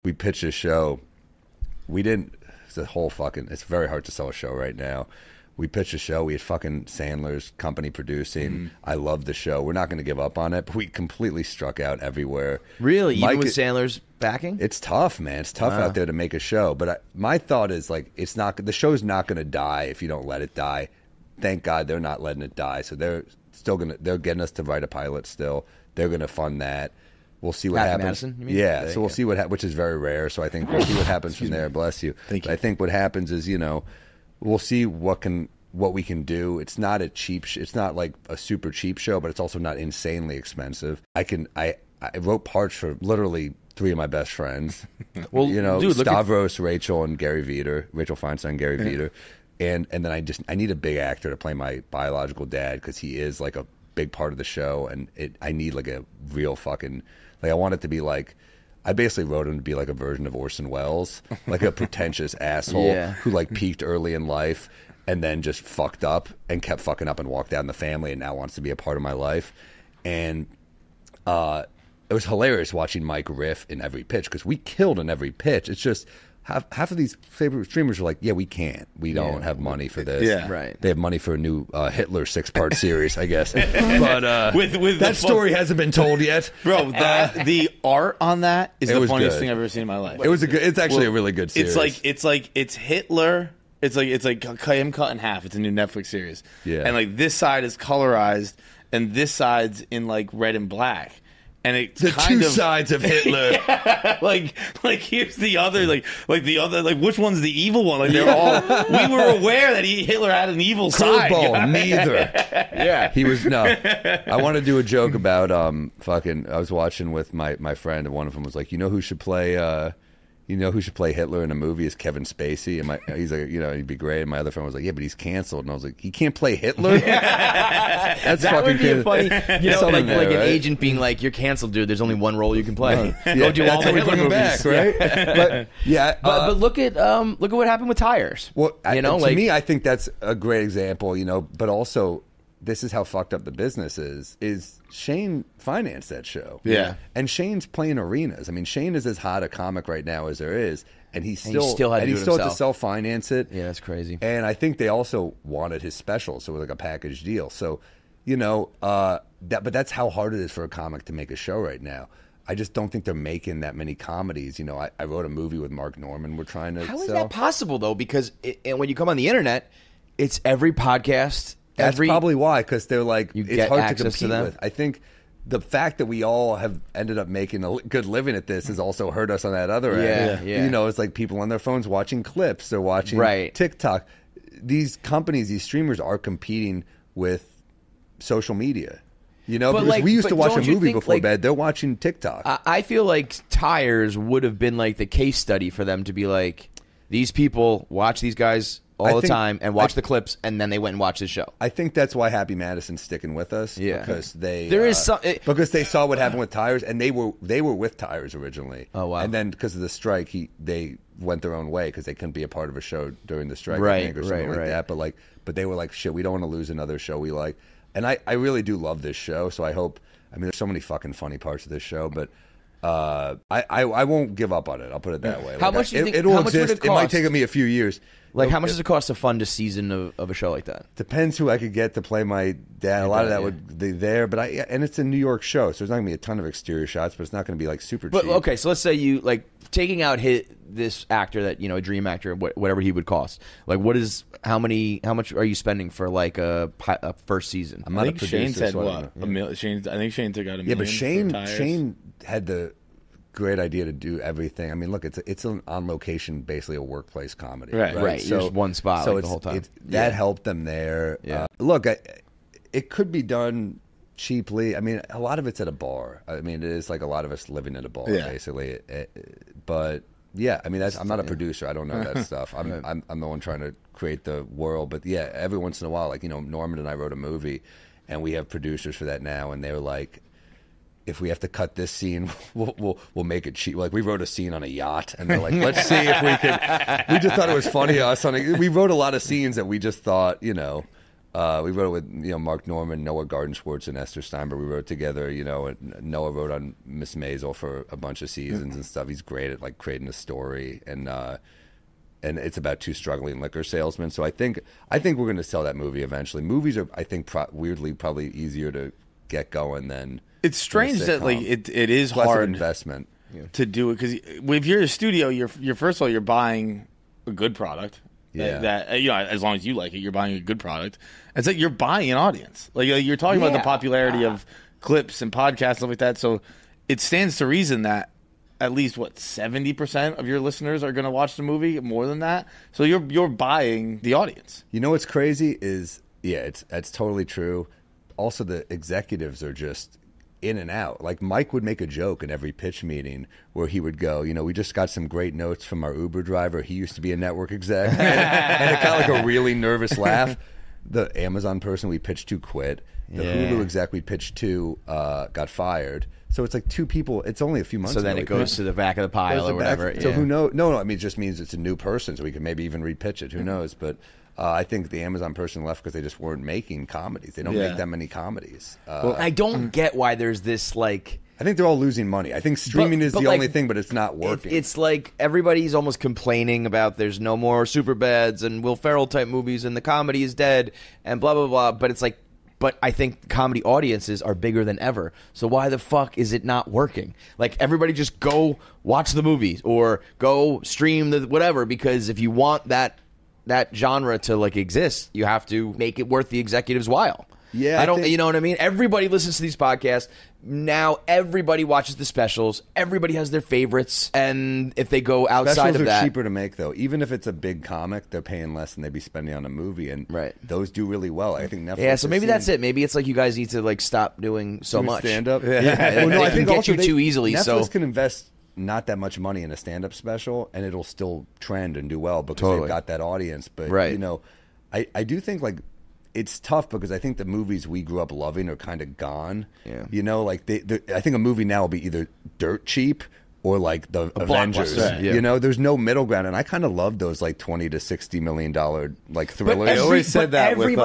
we pitched a show. We didn't. It's a whole fucking. It's very hard to sell a show right now. We pitched a show. We had fucking Sandler's company producing. Mm-hmm. I love the show. We're not going to give up on it, but we completely struck out everywhere. Really? Even with Sandler's backing? It's tough, man. It's tough out there to make a show. But my thought is, like, it's not. The show's not going to die if you don't let it die. Thank God they're not letting it die. So they're still going to. They're getting us to write a pilot still. They're going to fund that. We'll see what happens. Madison, you mean? Yeah, so we'll see which is very rare. So I think we'll see what happens from there. Bless you. Thank you. I think what happens is, we'll see what we can do. It's not a cheap. It's not like a super cheap show, but it's also not insanely expensive. I wrote parts for literally 3 of my best friends. Well, dude, Stavros, Rachel, and Gary Veter. Rachel Feinstein, Gary Veter, and then I need a big actor to play my biological dad because he is like a big part of the show, and I need like a real fucking. Like, I want it to be like, I basically wrote him to be like a version of Orson Welles, like a pretentious asshole who like peaked early in life and then just fucked up and kept fucking up and walked out in the family and now wants to be a part of my life. And it was hilarious watching Mike riff in every pitch because we killed in every pitch. It's just half of these favorite streamers are like, yeah, we can't. We don't have money for this. Yeah. Right. They have money for a new Hitler 6-part series, I guess. But with that story hasn't been told yet. Bro, the art on that is the funniest good. thing I've ever seen in my life. It's actually a really good series. It's Hitler. It's like him cut in half. It's a new Netflix series. Yeah. And like this side is colorized and this side's in like red and black. And it's the kind two of sides of Hitler. like here's the other like the other like which one's the evil one? Like they're all we were aware that Hitler had an evil side. Neither. Yeah. He was I want to do a joke about I was watching with my friend and one of them was like, who should play Hitler in a movie is Kevin Spacey. And he's like, he'd be great. And my other friend was like, yeah, but he's canceled. And I was like, he can't play Hitler? That's that fucking would be funny, like there, an right? agent being like, you're canceled, dude. There's only one role you can play. Go do all the Hitler movies. Back, right? But yeah, but look at what happened with Tires. Well, to me, I think that's a great example. But also, this is how fucked up the business is Shane financed that show. Yeah. And Shane's playing arenas. I mean, Shane is as hot a comic right now as there is. And he still had to self-finance it. Yeah, that's crazy. And I think they also wanted his special, so it was like a package deal. So, but that's how hard it is for a comic to make a show right now. I just don't think they're making that many comedies. I wrote a movie with Mark Norman we're trying to How is sell. that possible, though? Because when you come on the internet, it's every podcast. That's probably why, because they're like, it's hard to compete them. with. I think the fact that we all have ended up making a good living at this has also hurt us on that other end. Yeah. It's like people on their phones watching clips. They're watching TikTok. These companies, these streamers are competing with social media. Because we used to watch a movie before bed. They're watching TikTok. I feel like Tires would have been like the case study for them to be like, these people watch these guys all the time and watch the clips, and then they went and watched the show. I think that's why Happy Madison's sticking with us. Yeah, because because they saw what happened with Tires, and they were with Tires originally. Oh wow! And then because of the strike, they went their own way because they couldn't be a part of a show during the strike, right? I think, or something like that. But they were like, shit, we don't want to lose another show we like. And I really do love this show, so I hope. I mean, there's so many fucking funny parts of this show, but. I won't give up on it. I'll put it that way. How much do you think? It'll how much exist. would it cost? It might take me a few years. Like, how much does it cost to fund a season of a show like that? Depends who I could get to play my dad. A lot of that would be there, but and it's a New York show, so there's not gonna be a ton of exterior shots, but it's not gonna be like super cheap. Okay, so let's say you like taking out this actor that a dream actor, whatever he would cost. Like, how much are you spending for like a first season? I'm not I think Shane said what? $1 million. I think Shane took out $1 million. Yeah, but Shane had the great idea to do everything. I mean, look, it's on location, basically a workplace comedy. Right. So, just one spot the whole time. That helped them there. Yeah. Look, it could be done cheaply. I mean, a lot of it's at a bar. I mean, it is like a lot of us living at a bar, basically. But yeah, I mean, I'm not a producer. I don't know that stuff. I'm the one trying to create the world. But yeah, every once in a while, like Norman and I wrote a movie, and we have producers for that now, and they're like, if we have to cut this scene, we'll make it cheap. Like, we wrote a scene on a yacht, and they're like, let's see if we can. We just thought it was funny. We wrote a lot of scenes that we just thought, We wrote it with Mark Norman, Noah Garden-Schwartz, and Esther Steinberg. We wrote together. And Noah wrote on Miss Maisel for a bunch of seasons and stuff. He's great at like creating a story, and it's about two struggling liquor salesmen. So I think we're going to sell that movie eventually. Movies are, I think, weirdly probably easier to get going than. It's strange that like it is Less hard investment to do it because if you're a studio, you're first of all you're buying a good product. Yeah. That as long as you like it, you're buying a good product. It's like you're buying an audience. Like you're talking about the popularity of clips and podcasts and stuff like that. So it stands to reason that at least 70% of your listeners are going to watch the movie, more than that. So you're buying the audience. You know what's crazy is it's totally true. Also, the executives are just in and out. Like Mike would make a joke in every pitch meeting where he would go, we just got some great notes from our Uber driver. He used to be a network exec. And it got like a really nervous laugh. The Amazon person we pitched to quit. The Hulu exec we pitched to got fired. So it's like two people. It's only a few months ago. So then it goes to the back of the pile or whatever. So who knows? No, I mean, it just means it's a new person. So we can maybe even repitch it. Who knows? But I think the Amazon person left because they just weren't making comedies. They don't make that many comedies. I don't get why there's this like. I think they're all losing money. I think streaming is the only thing, but it's not working. It's like everybody's almost complaining about there's no more Superbads and Will Ferrell type movies and the comedy is dead and blah blah blah. But it's like, but I think comedy audiences are bigger than ever. So why the fuck is it not working? Like everybody just go watch the movies or go stream the whatever, because if you want that genre to like exist, you have to make it worth the executive's while. Yeah, you know what I mean? Everybody listens to these podcasts. Now everybody watches the specials. Everybody has their favorites. And if they go outside specials of are that, cheaper to make though. Even if it's a big comic, they're paying less than they'd be spending on a movie, and those do really well. I think Netflix. Yeah, so maybe that's it. Maybe it's like you guys need to like stop doing so much stand up. Yeah, well, no, I think get also you too easily. Netflix So can invest not that much money in a stand-up special, and it'll still trend and do well because they've got that audience. But I do think like it's tough because I think the movies we grew up loving are kind of gone. Yeah. Like I think a movie now will be either dirt cheap or like the Avengers. Blockbuster. Yeah. There's no middle ground, and I kind of love those like $20 to $60 million like thrillers. I always said that with.